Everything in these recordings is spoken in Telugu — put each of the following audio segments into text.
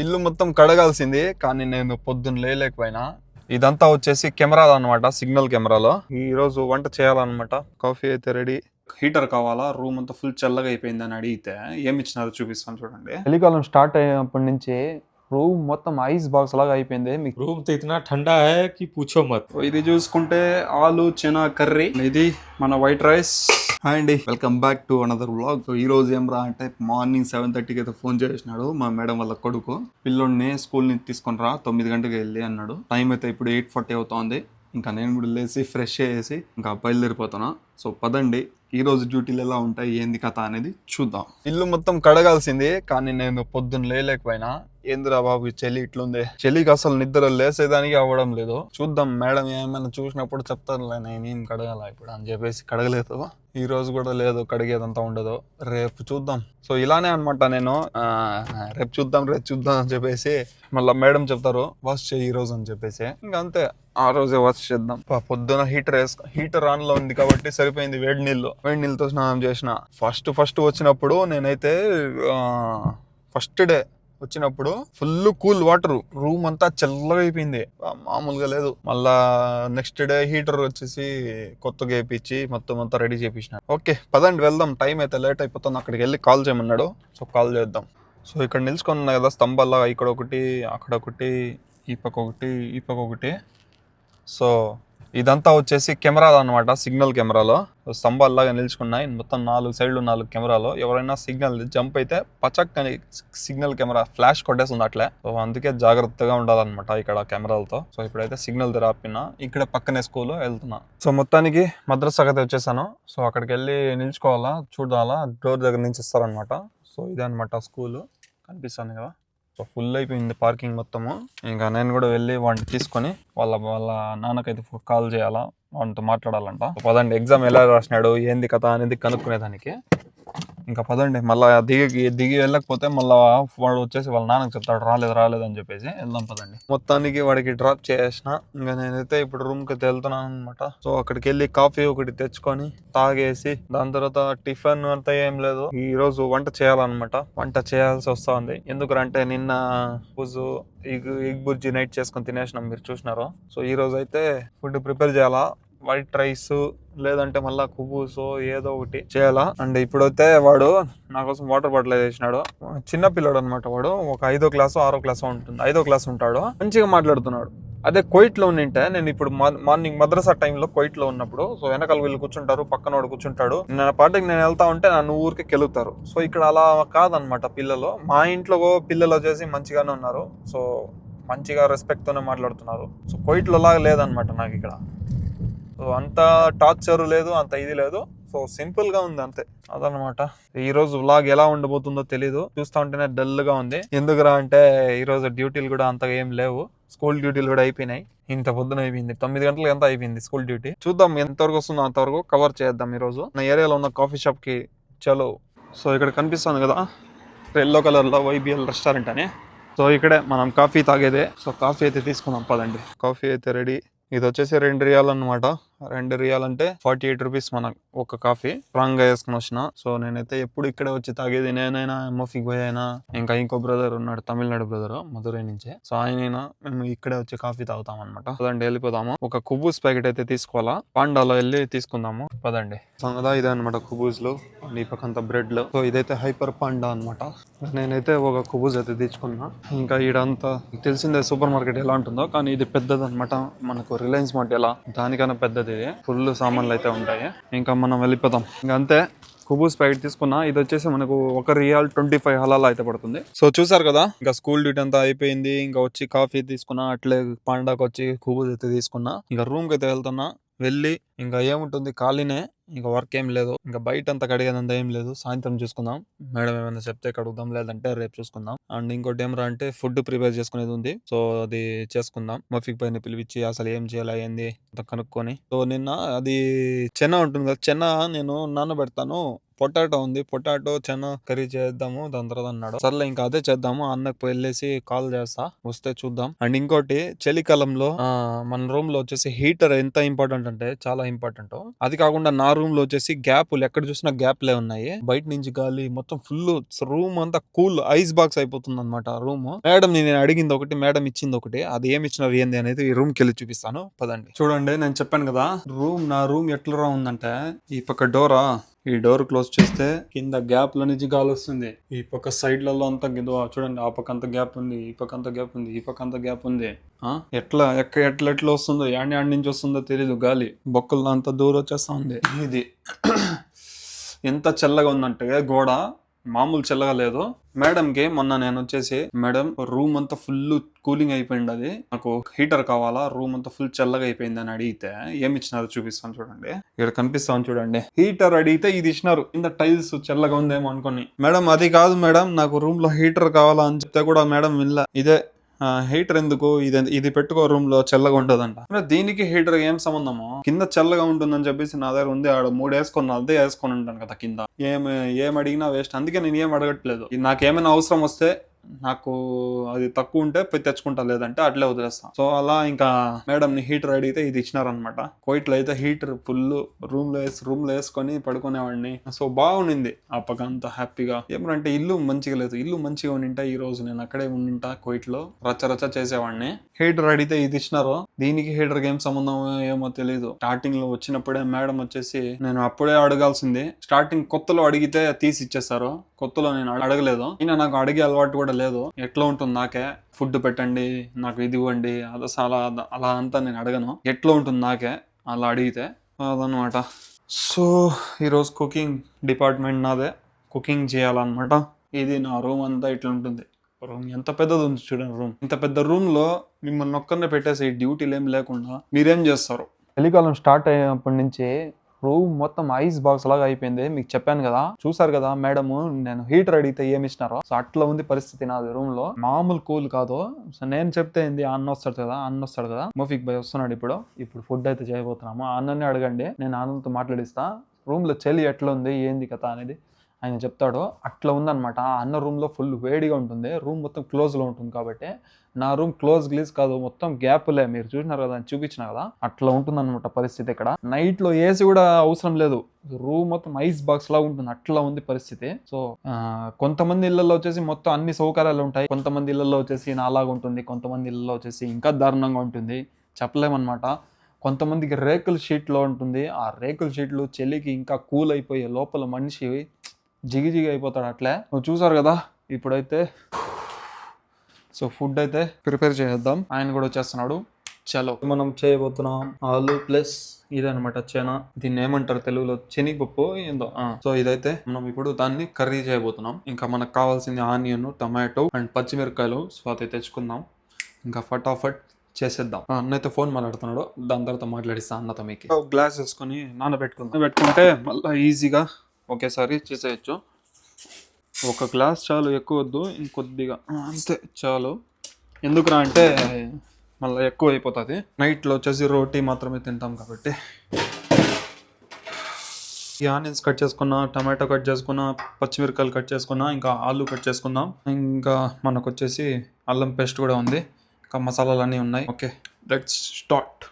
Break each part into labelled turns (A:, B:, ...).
A: ఇల్లు మొత్తం కడగాల్సింది, కానీ నేను పొద్దున్న లేలేకపోయినా. ఇదంతా వచ్చేసి కెమెరాలు అనమాట, సిగ్నల్ కెమెరాలో. ఈ రోజు వంట చేయాలన్నమాట. కాఫీ అయితే రెడీ. హీటర్ కావాలా, రూమ్ అంతా ఫుల్ చల్లగా అయిపోయింది అని అడిగితే ఏమి ఇచ్చినారో చూపిస్తాను చూడండి. చలికాలం స్టార్ట్ అయినప్పటి నుంచి రూమ్ మొత్తం ఐస్ బాక్స్ లాగా అయిపోయింది. మీకు
B: रूम तो इतना ठंडा है कि पूछो मत।
A: ఇది చూసుకుంటే ఆలు చెనా కర్రీ, ఇది మన వైట్ రైస్. హాయ్ అండి, welcome back to another vlog. ఈ రోజు ఏం రా అంటే మార్నింగ్ 7:30కి అయితే ఫోన్ చేసినాడు మా మేడం వాళ్ళ కొడుకు. పిల్లోడిని స్కూల్ నుంచి తీసుకొని రా 9 గంటలకు వెళ్ళి అన్నాడు. టైం అయితే ఇప్పుడు 8:40 అవుతోంది. ఇంకా నేను కూడా లేచి ఫ్రెష్ అయ్యేసి ఇంకా బయలుదేరిపోతున్నా. సో పదండి, ఈ రోజు డ్యూటీలు ఎలా ఉంటాయి, ఏంది కథ అనేది చూద్దాం. ఇల్లు మొత్తం కడగాల్సింది, కానీ నేను పొద్దున్న లేలేకపోయినా. ఏందిరా బాబు ఈ చలి ఇట్లుంది, చలికి అసలు నిద్ర లేసేదానికి అవ్వడం లేదు. చూద్దాం, మేడం ఏమైనా చూసినప్పుడు చెప్తానులే, నేనేం కడగాల ఇప్పుడు అని చెప్పేసి కడగలేదు. ఈ రోజు కూడా లేదు, కడిగేదంతా ఉండదు, రేపు చూద్దాం. సో ఇలానే అనమాట, నేను రేపు చూద్దాం అని చెప్పేసి మళ్ళీ మేడం చెప్తారు వాష్ చేయి ఈ రోజు అని చెప్పేసి, ఇంకా అంతే, ఆ రోజే వాష్ చేద్దాం. పొద్దున హీటర్ ఆన్ లో ఉంది కాబట్టి సరిపోయింది. వేడి నీళ్ళతో స్నానం చేసిన. ఫస్ట్ వచ్చినప్పుడు నేనైతే ఫస్ట్ డే వచ్చినప్పుడు ఫుల్ కూల్ వాటర్, రూమ్ అంతా చల్లగా అయిపోయింది, మామూలుగా లేదు. మళ్ళా నెక్స్ట్ డే హీటర్ వచ్చేసి కొత్తగా వేయించి మొత్తం అంతా రెడీ చేయించిన. ఓకే పదండి వెళ్దాం, టైం అయితే లేట్ అయిపోతుంది. అక్కడికి వెళ్ళి కాల్ చేయమన్నాడు, సో కాల్ చేద్దాం. సో ఇక్కడ నిల్చుకున్నా కదా స్తంభాల్లో, ఇక్కడ ఒకటి, అక్కడ ఒకటి, ఈ పక్క ఒకటి. సో ఇదంతా వచ్చేసి కెమెరాలు అనమాట, సిగ్నల్ కెమెరాలో. స్తంభాల్లాగా నిల్చుకున్నాయి మొత్తం 4 సైడ్లు 4 కెమెరాలు. ఎవరైనా సిగ్నల్ జంప్ అయితే పచక్ అని సిగ్నల్ కెమెరా ఫ్లాష్ కొట్టేస్తుంది అట్లే. సో అందుకే జాగ్రత్తగా ఉండాలన్నమాట ఇక్కడ కెమెరాలతో. సో ఇప్పుడైతే సిగ్నల్ రాపినా, ఇక్కడ పక్కనే స్కూల్ వెళ్తున్నా. సో మొత్తానికి మద్రసాకి అయితే వచ్చేసాను. సో అక్కడికి వెళ్ళి నిల్చుకోవాలా, చూడాలా, డోర్ దగ్గర నుంచి ఇస్తారనమాట. సో ఇదే అనమాట స్కూల్, కనిపిస్తుంది కదా. సో ఫుల్ అయిపోయింది పార్కింగ్ మొత్తము. ఇంకా నేను కూడా వెళ్ళి వాడిని తీసుకొని వాళ్ళ నాన్నకైతే కాల్ చేయాలా, వాడితో మాట్లాడాలంట. పదండి, ఎగ్జామ్ ఎలా రాసినాడు, ఏంది కథ అనేది కనుక్కునేదానికి. ఇంకా పదండి, మళ్ళీ దిగి వెళ్ళకపోతే మళ్ళీ వాడు వచ్చేసి వాళ్ళ నాన్నకి చెప్తాడు రాలేదు అని చెప్పేసి. వెళ్దాం పదండి. మొత్తానికి వాడికి డ్రాప్ చేసిన. ఇంకా నేనైతే ఇప్పుడు రూమ్ కి వెళ్తున్నాను అనమాట. సో అక్కడికి వెళ్ళి కాఫీ ఒకటి తెచ్చుకొని తాగేసి, దాని తర్వాత టిఫిన్ అంతా ఏం లేదు, ఈ రోజు వంట చేయాలన్నమాట. వంట చేయాల్సి వస్తుంది. ఎందుకంటే నిన్న రోజు ఎగ్ బుర్జీ నైట్ చేసుకొని తినేసినాం, మీరు చూసినారు. సో ఈ రోజు అయితే ఫుడ్ ప్రిపేర్ చేయాలా, వైట్ రైస్ లేదంటే మళ్ళా కుబూసో ఏదో ఒకటి చేయాలా. అండ్ ఇప్పుడైతే వాడు నా కోసం వాటర్ బాటిల్ వేసినాడు. చిన్న పిల్లడు అనమాట వాడు, ఒక 5వ క్లాసు 6వ క్లాసు ఉంటుంది, 5వ క్లాస్ ఉంటాడు. మంచిగా మాట్లాడుతున్నాడు. అదే కోయిట్లో ఉండింటే, నేను ఇప్పుడు మార్నింగ్ మద్రసా టైంలో కోయిట్లో ఉన్నప్పుడు, సో వెనకాల వీళ్ళు కూర్చుంటారు, పక్కన వాడు కూర్చుంటాడు, నా పాటికి నేను వెళ్తా ఉంటే నన్ను ఊరికి కెలుగుతారు. సో ఇక్కడ అలా కాదనమాట పిల్లలు. మా ఇంట్లో పిల్లలు వచ్చేసి మంచిగానే ఉన్నారు. సో మంచిగా రెస్పెక్ట్ తోనే మాట్లాడుతున్నారు. సో కోయిట్లో లాగా లేదనమాట నాకు ఇక్కడ. సో అంత టార్చర్ లేదు, అంత ఇది లేదు. సో సింపుల్ గా ఉంది అంతే, అదనమాట. ఈ రోజు వ్లాగ్ ఎలా ఉండబోతుందో తెలీదు, చూస్తా ఉంటేనే డల్ గా ఉంది. ఎందుకురా అంటే ఈ రోజు డ్యూటీలు కూడా అంతగా ఏం లేవు, స్కూల్ డ్యూటీలు కూడా అయిపోయినాయి. ఇంత పొద్దున అయిపోయింది, 9 గంటలకు ఎంత అయిపోయింది స్కూల్ డ్యూటీ. చూద్దాం ఎంతవరకు వస్తుందో అంతవరకు కవర్ చేద్దాం ఈ రోజు. నా ఏరియాలో ఉన్న కాఫీ షాప్ కి చలో. సో ఇక్కడ కనిపిస్తుంది కదా ఎల్లో కలర్ లో YBL రెస్టారెంట్ అని. సో ఇక్కడే మనం కాఫీ తాగేదే. సో కాఫీ అయితే తీసుకుందాం పదండి. కాఫీ అయితే రెడీ. ఇది వచ్చేసి 2 రియాల్ అనమాట. 2 రియాల్ అంటే 48 రూపీస్ మన ఒక కాఫీ. స్ట్రాంగ్ గా వేసుకుని వచ్చిన. సో నేనైతే ఎప్పుడు ఇక్కడే వచ్చి తాగేది. నేనైనా MFకి పోయి అయినా, ఇంకా ఇంకో బ్రదర్ ఉన్నాడు, తమిళనాడు బ్రదర్, మధురై నుంచే. సో ఆయనైనా మేము ఇక్కడే వచ్చి కాఫీ తాగుతాం అనమాట. పదండి వెళ్ళిపోదాము. ఒక కుబూస్ ప్యాకెట్ అయితే తీసుకోవాలా, పాండాలో వెళ్ళి తీసుకుందాము. పదండి. కదా ఇదే అనమాట కుబూస్లు, ఈ పక్కంతా బ్రెడ్లు. సో ఇదైతే హైపర్ పాండా అనమాట. నేనైతే ఒక కుబూస్ అయితే తెచ్చుకున్నా. ఇంకా ఈడంతా తెలిసిందే సూపర్ మార్కెట్ ఎలా ఉంటుందో, కానీ ఇది పెద్దది అనమాట. మనకు రిలయన్స్ మార్ట్ ఎలా, దానికన్నా పెద్దది. ఫుల్ సామాన్లు అయితే ఉంటాయి. ఇంకా మనం వెళ్ళిపోతాం. ఇంకా అంతే, కుబూస్ ప్యాకెట్ తీసుకున్నా. ఇది వచ్చేసి మనకు 1 రియాల్ 25 హలాల్ అయితే పడుతుంది. సో చూసారు కదా, ఇంకా స్కూల్ డ్యూటీ అంతా అయిపోయింది. ఇంకా వచ్చి కాఫీ తీసుకున్నా, అట్లే పాండాకి వచ్చి కుబూస్ అయితే తీసుకున్నా. ఇంకా రూమ్ కి అయితే వెళ్తున్నా. వెళ్ళి ఇంకా ఏముంటుంది, ఖాళీనే, ఇంకా వర్క్ ఏం లేదు. ఇంకా బయట అంతా కడిగేదంతా ఏం లేదు, సాయంత్రం చూసుకుందాం. మేడం ఏమైనా చెప్తే కడుగుదాం, లేదంటే రేపు చూసుకుందాం. అండ్ ఇంకోటి ఏమరా అంటే ఫుడ్ ప్రిపేర్ చేసుకునేది ఉంది. సో అది చేసుకుందాం. మఫిక్ పైన పిలిపించి అసలు ఏం చేయాలి ఏంది అంత కనుక్కొని. సో నిన్న అది చెన్న ఉంటుంది కదా, చెన్న నేను నానబెడతాను పొటాటో ఉంది, పొటాటో చెనా కర్రీ చేద్దాము దాని తర్వాత అన్నాడు. సర్లే ఇంకా అదే చేద్దాము. అన్నకు వెళ్ళేసి కాల్ చేస్తా, వస్తే చూద్దాం. అండ్ ఇంకోటి, చలికాలంలో మన రూమ్ లో వచ్చేసి హీటర్ ఎంత ఇంపార్టెంట్ అంటే చాలా ఇంపార్టెంట్. అది కాకుండా నా రూమ్ లో వచ్చేసి గ్యాప్లు ఎక్కడ చూసినా గ్యాప్లే ఉన్నాయి. బయట నుంచి గాలి మొత్తం ఫుల్, రూమ్ అంతా కూల్ ఐస్ బాక్స్ అయిపోతుంది అనమాట రూమ్. మేడం నేను అడిగింది ఒకటి, మేడం ఇచ్చింది ఒకటి. అది ఏమి ఇచ్చినారు ఏంది అనేది ఈ రూమ్ కి వెళ్ళి చూపిస్తాను పదండి. చూడండి, నేను చెప్పాను కదా నా రూమ్ ఎట్లా ఉందంటే, ఈ పక్క డోరా, ఈ డోర్ క్లోజ్ చేస్తే కింద గ్యాప్ లో నుంచి గాలి వస్తుంది. ఈ పక్క సైడ్లలో అంతా చూడండి, ఆ పక్క అంత గ్యాప్ ఉంది, ఈ పక్క అంత గ్యాప్ ఉంది, ఈ పక్క అంత గ్యాప్ ఉంది. ఎట్లా ఎట్లా వస్తుందో, యాడ్ నుంచి వస్తుందో తెలీదు గాలి. బొక్కల్లో అంత దూరం వచ్చేస్తా ఉంది. ఇది ఎంత చల్లగా ఉందంటే గోడ మామూలు చల్లగా లేదు. మేడం కి మొన్న నేను వచ్చేసి, మేడం రూమ్ అంతా ఫుల్ కూలింగ్ అయిపోయింది, అది నాకు హీటర్ కావాలా, రూమ్ అంతా ఫుల్ చల్లగా అయిపోయింది అని అడిగితే ఏమి ఇచ్చినారో చూపిస్తాను చూడండి. ఇక్కడ కనిపిస్తాను చూడండి, హీటర్ అడిగితే ఇది ఇచ్చినారు. కింద టైల్స్ చల్లగా ఉందేమో అనుకోని, మేడం అది కాదు మేడం నాకు రూమ్ లో హీటర్ కావాలా అని చెప్తే కూడా మేడం వినలా. ఇదే హీటర్ ఎందుకు, ఇది పెట్టుకో రూమ్ లో చల్లగా ఉంటదంట. దీనికి హీటర్ ఏం సంబంధము, కింద చల్లగా ఉంటుందని చెప్పేసి నా దగ్గర ఉంది, ఆడ 3 వేసుకున్నా, అదే వేసుకొని ఉంటాను కదా కింద. ఏం అడిగినా వేస్ట్. అందుకే నేను ఏం అడగట్లేదు. నాకేమైనా అవసరం వస్తే, నాకు అది తక్కువ ఉంటే పోయి తెచ్చుకుంటా, లేదంటే అట్లే వదిలేస్తా. సో అలా ఇంకా మేడం ని హీటర్ అడిగితే ఇది ఇచ్చినారనమాట. కోయిట్లో అయితే హీటర్ ఫుల్ రూమ్ లో వేసుకొని పడుకునేవాడిని. సో బాగుండింది ఆ పక్క అంతా హ్యాపీగా. ఏమంటే ఇల్లు మంచిగా లేదు, ఇల్లు మంచిగా ఉండింటా ఈ రోజు నేను అక్కడే ఉండింటా కోయిట్లో, రచ్చ చేసేవాడిని. హీటర్ అడిగితే ఇది ఇచ్చినారు. దీనికి హీటర్ ఏం సంబంధం ఏమో తెలీదు. స్టార్టింగ్ లో వచ్చినప్పుడే మేడం వచ్చేసి, నేను అప్పుడే అడగాల్సింది, స్టార్టింగ్ కొత్తలో అడిగితే తీసి ఇచ్చేస్తారు. కొత్తలో నేను అడగలేదు, ఈయన నాకు అడిగే అలవాటు కూడా లేదు. ఎట్లా ఉంటుంది నాకే, ఫుడ్ పెట్టండి, నాకు ఇది ఇవ్వండి, అలా అంతా నేను అడగను. ఎట్లా ఉంటుంది నాకే అలా అడిగితే, అదనమాట. సో ఈరోజు కుకింగ్ డిపార్ట్మెంట్ నాదే, కుకింగ్ చేయాలన్నమాట. ఇది నా రూమ్ అంతా ఇట్లా ఉంటుంది. రూమ్ ఎంత పెద్దది ఉంది చూడండి. రూమ్ ఇంత పెద్ద రూమ్ లో మిమ్మల్ని ఒక్కరినే పెట్టేసి డ్యూటీలు ఏం లేకుండా మీరేం చేస్తారు? చలికాలం స్టార్ట్ అయినప్పటి నుంచి రూమ్ మొత్తం ఐస్ బాక్స్ లాగా అయిపోయింది. మీకు చెప్పాను కదా, చూసారు కదా మేడము నేను హీటర్ అడిగితే ఏమి ఇచ్చినారో. సో అట్లా ఉంది పరిస్థితి నాది రూమ్ లో. మామూలు కూల్ కాదు. సో నేను చెప్తే ఏంది, అన్న వస్తాడు కదా మోఫిక్ బాయ్ వస్తున్నాడు. ఇప్పుడు ఫుడ్ అయితే చేయబోతున్నాము. అన్నని అడగండి, నేను అన్నతో మాట్లాడిస్తా. రూమ్ లో చలి ఎట్లా ఉంది ఏంది కథ అనేది ఆయన చెప్తాడు. అట్లా ఉందన్నమాట. అన్న రూమ్ లో ఫుల్ వేడిగా ఉంటుంది. రూమ్ మొత్తం క్లోజ్ లో ఉంటుంది కాబట్టి, నా రూమ్ క్లోజ్ కాదు, మొత్తం గ్యాప్లే. మీరు చూసినారు కదా, చూపించిన కదా, అట్లా ఉంటుంది అనమాట పరిస్థితి. ఇక్కడ నైట్ లో ఏసీ కూడా అవసరం లేదు, రూమ్ మొత్తం ఐస్ బాక్స్ లా ఉంటుంది. అట్లా ఉంది పరిస్థితి. సో కొంతమంది ఇళ్లలో వచ్చేసి మొత్తం అన్ని సౌకర్యాలు ఉంటాయి, కొంతమంది ఇళ్లలో వచ్చేసి నాలాగా ఉంటుంది, కొంతమంది ఇళ్లలో వచ్చేసి ఇంకా దారుణంగా ఉంటుంది, చెప్పలేమన్నమాట. కొంతమందికి రేకుల షీట్లో ఉంటుంది. ఆ రేకుల షీట్లు చలికి ఇంకా కూల్ అయిపోయి లోపల మనిషి జిగి అయిపోతాడు. అట్లే నువ్వు చూసారు కదా. ఇప్పుడైతే సో ఫుడ్ అయితే ప్రిపేర్ చేద్దాం. ఆయన కూడా వచ్చేస్తున్నాడు. చలో మనం చేయబోతున్నాం ఆలు ప్లస్ ఇదనమాట చెనా. దీన్ని ఏమంటారు తెలుగులో, శనగపప్పు ఏందో. సో ఇదైతే మనం ఇప్పుడు దాన్ని కర్రీ చేయబోతున్నాం. ఇంకా మనకు కావాల్సింది ఆనియన్, టమాటో అండ్ పచ్చిమిరపకాయలు. సో అది తెచ్చుకుందాం, ఇంకా ఫటాఫట్ చేసేద్దాం. అన్నైతే ఫోన్ మాట్లాడుతున్నాడు, దాని తర్వాత మాట్లాడిస్తా అన్నతో. మీకు గ్లాస్ వేసుకొని పెట్టుకుంటే మళ్ళీ ఈజీగా ఒకేసారి చేసేయచ్చు. ఒక గ్లాస్ చాలు, ఎక్కువ వద్దు, ఇంకొద్దిగా అంతే చాలు. ఎందుకురా అంటే మళ్ళీ ఎక్కువ అయిపోతుంది. నైట్లో వచ్చేసి రోటీ మాత్రమే తింటాం కాబట్టి. ఈ ఆనియన్స్ కట్ చేసుకున్నా, టమాటో కట్ చేసుకున్నా, పచ్చిమిరకాయలు కట్ చేసుకున్నా, ఇంకా ఆలు కట్ చేసుకుందాం. ఇంకా మనకు వచ్చేసి అల్లం పేస్ట్ కూడా ఉంది, ఇంకా మసాలాలు అన్నీ ఉన్నాయి. Okay, let's start.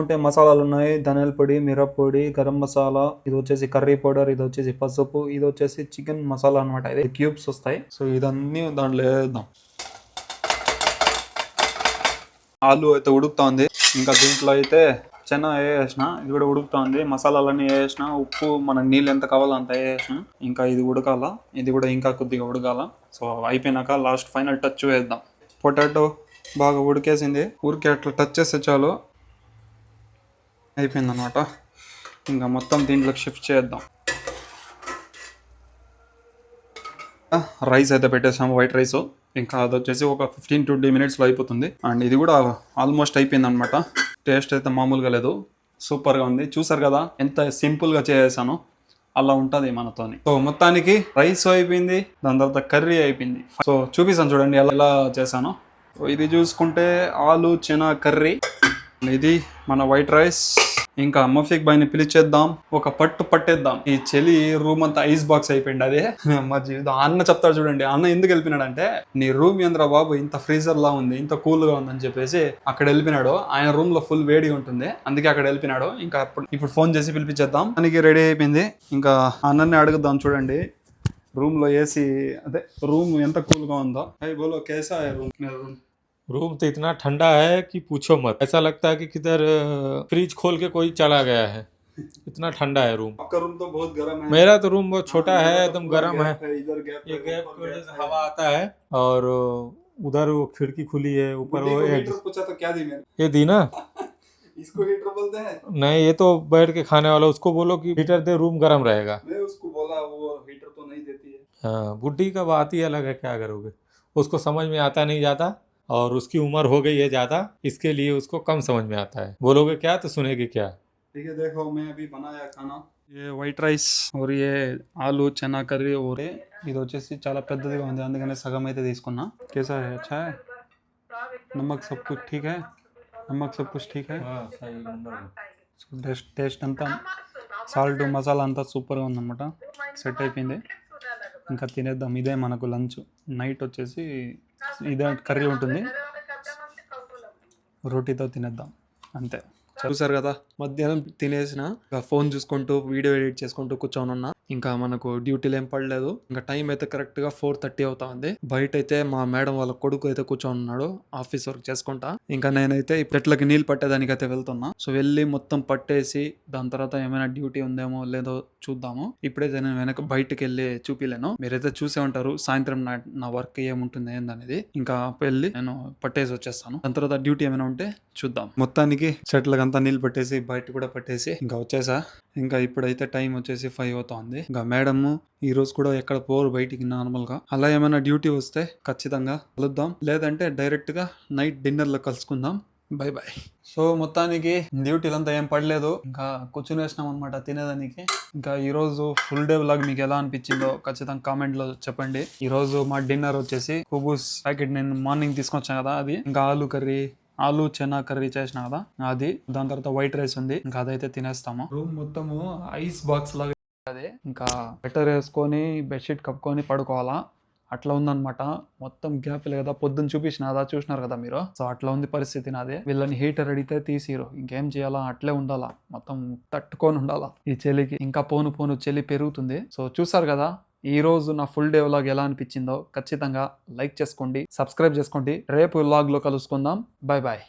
A: ఉంటే మసాలాలు ఉన్నాయి, ధనియాల పొడి, మిరప్పొడి, గరం మసాలా, ఇది వచ్చేసి కర్రీ పౌడర్, ఇది వచ్చేసి పసుపు, ఇది వచ్చేసి చికెన్ మసాలా అనమాట. ఇది క్యూబ్స్ వస్తాయి. సో ఇదన్నీ దాంట్లో వేద్దాం. ఆలు అయితే ఉడుకుతుంది. ఇంకా దీంట్లో అయితే చెనా వేసిన, ఇది కూడా ఉడుకుతుంది. మసాలాలన్నీ వేసిన, ఉప్పు మనకు నీళ్ళు ఎంత కావాలో అంత వేసిన. ఇంకా ఇది ఉడకాల, ఇది కూడా ఇంకా కొద్దిగా ఉడకాల. సో అయిపోయినాక లాస్ట్ ఫైనల్ టచ్ వేద్దాం. పొటాటో బాగా ఉడికేసింది, ఊరికే అట్లా టచ్ చేస్తే చాలు, అయిపోయిందనమాట. ఇంకా మొత్తం దీంట్లోకి షిఫ్ట్ చేద్దాం. రైస్ అయితే పెట్టేసాము, వైట్ రైస్. ఇంకా అది వచ్చేసి ఒక 15-20 మినిట్స్లో అయిపోతుంది. అండ్ ఇది కూడా ఆల్మోస్ట్ అయిపోయింది అనమాట. టేస్ట్ అయితే మామూలుగా లేదు, సూపర్గా ఉంది. చూసారు కదా ఎంత సింపుల్గా చేసాను, అలా ఉంటుంది మనతోని. సో మొత్తానికి రైస్ అయిపోయింది, దాని తర్వాత కర్రీ అయిపోయింది. సో చూపిస్తాను చూడండి ఎలా చేశాను. ఇది చూసుకుంటే ఆలు చెనా కర్రీ, ఇది మన వైట్ రైస్. ఇంకా మఫిక్ బాయ్ని పిలిచేద్దాం, ఒక పట్టేద్దాం. ఈ చలి రూమ్ అంతా ఐస్ బాక్స్ అయిపోయింది. అదే మా జీవితం. అన్న చెప్తాడు చూడండి, అన్న ఎందుకు వెళ్ళిపోయినాడంటే, నీ రూమ్ ఏంద్రా బాబు ఇంత ఫ్రీజర్ లా ఉంది, ఇంత కూల్ గా ఉందని చెప్పేసి అక్కడ వెళ్ళిపోయినాడు. ఆయన రూమ్ లో ఫుల్ వేడి ఉంటుంది, అందుకే అక్కడ వెళ్ళిపోయినాడు. ఇంకా ఇప్పుడు ఫోన్ చేసి పిలిపించేద్దాం. దానికి రెడీ అయిపోయింది. ఇంకా అన్నని అడుగుదాం. చూడండి రూమ్ లో ఏసీ, అదే రూమ్ ఎంత కూల్ గా ఉందో. అయ్యి బోలో కేసా రూమ్.
B: रूम तो इतना ठंडा है कि पूछो मत। ऐसा लगता है कि किधर फ्रिज खोल के कोई चला गया है, इतना ठंडा है रूम।
A: आपका रूम तो बहुत गर्म है।
B: मेरा तो रूम बहुत छोटा है, एकदम गर्म है।
A: इधर गैप
B: ये गैप की वजह से हवा आता है, और उधर वो खिड़की खुली है, ऊपर वो
A: हीटर पूछा तो क्या दी मैंने?
B: ये दी ना।
A: इसको हीटर बोलते हैं?
B: नहीं, ये तो बैठ के खाने वाला, उसको बोलो कि हीटर दे, रूम गर्म रहेगा।
A: मैं उसको बोला, वो हीटर तो नहीं देती है।
B: हाँ, बुढ़ी का बात ही अलग है, क्या करोगे। उसको समझ में आता नहीं जाता, और उसकी उम्र हो गई है ज्यादा, इसके लिए उसको कम समझ में आता है। बोलोगे क्या तो सुनेगी क्या।
A: ठीक है, देखो मैं अभी बनाया खाना, ये వైట్ రైస్ और ये ఆలు చనా కర్రీ. और ఇది వచ్చేసి చాలా పెద్దదిగా ఉంది, అందుకనే సగం అయితే తీసుకున్నా. कैसा है? अच्छा है? नमक सब कुछ ठीक है? नमक सब कुछ ठीक है? టేస్ట్ అంతా, సాల్ట్ మసాలా అంతా సూపర్గా ఉందన్నమాట, సెట్ అయిపోయింది. ఇంకా తినేద్దాం. ఇదే మనకు లంచ్. నైట్ వచ్చేసి ఇదే కర్రీ ఉంటుంది, రోటీతో తినేద్దాం అంతే. చూసారు కదా, మధ్యాహ్నం తినేసిన ఫోన్ చూసుకుంటూ వీడియో ఎడిట్ చేసుకుంటూ కూర్చొని ఉన్నా. ఇంకా మనకు డ్యూటీలు ఏం పడలేదు. ఇంకా టైం అయితే కరెక్ట్ గా 4:30 అవుతా ఉంది. బయట అయితే మా మేడం వాళ్ళ కొడుకు అయితే కూర్చొని ఉన్నాడు, ఆఫీస్ వర్క్ చేసుకుంటా. ఇంకా నేనైతే ఈ చెట్లకి నీళ్ళు పట్టేదానికి అయితే వెళ్తున్నా. సో వెళ్ళి మొత్తం పట్టేసి దాని తర్వాత ఏమైనా డ్యూటీ ఉందేమో లేదో చూద్దాము. ఇప్పుడైతే నేను వెనక బయటకు వెళ్ళి చూపిలేను, మీరైతే చూసే ఉంటారు సాయంత్రం నా వర్క్ ఏముంటుంది ఏందనేది. ఇంకా వెళ్ళి నేను పట్టేసి వచ్చేస్తాను. దాని తర్వాత డ్యూటీ ఏమైనా ఉంటే చూద్దాం. మొత్తానికి చెట్లకంతా నీళ్ళు పట్టేసి బయట కూడా పట్టేసి ఇంకా వచ్చేసా. ఇంకా ఇప్పుడైతే టైం వచ్చేసి 5 అవుతుంది. ఇంకా మేడం ఈ రోజు కూడా ఎక్కడ పోరు బయటికి నార్మల్ గా. అలా ఏమైనా డ్యూటీ వస్తే ఖచ్చితంగా కలుద్దాం, లేదంటే డైరెక్ట్ గా నైట్ డిన్నర్ లో కలుసుకుందాం. By by. సో మొత్తానికి డ్యూటీలు అంతా ఏం పడలేదు, ఇంకా కూర్చుని వేసినాం అనమాట తినేదానికి. ఇంకా ఈ రోజు ఫుల్ డే వ్లాగ్ మీకు ఎలా అనిపించిందో ఖచ్చితంగా కామెంట్ లో చెప్పండి. ఈ రోజు మా డిన్నర్ వచ్చేసి కుబూస్ ప్యాకెట్ నేను మార్నింగ్ తీసుకొచ్చాను కదా, అది. ఇంకా ఆలు చెనా కర్రీ చేసిన కదా అది. దాని తర్వాత వైట్ రైస్ ఉంది, ఇంకా అదైతే తినేస్తాము. రూమ్ మొత్తము ఐస్ బాక్స్ లాగా అదే. ఇంకా బెటర్ వేసుకొని బెడ్షీట్ కప్పుకొని పడుకోవాలా, అట్లా ఉందన్నమాట. మొత్తం గ్యాప్ లేదా పొద్దున్న చూసినారు కదా మీరు. సో అట్లా ఉంది పరిస్థితి నాదే. వీళ్ళని హీటర్ అడిగితే తీసిరు, ఇంకేం చేయాలా, అట్లే ఉండాలా, మొత్తం తట్టుకొని ఉండాలా ఈ చలికి. ఇంకా పోను చలి పెరుగుతుంది. సో చూసారు కదా ఈ రోజు నా ఫుల్ డే వ్లాగ్ ఎలా అనిపించిందో ఖచ్చితంగా లైక్ చేసుకోండి, సబ్స్క్రైబ్ చేసుకోండి. రేపు వ్లాగ్ లో కలుసుకుందాం. Bye bye.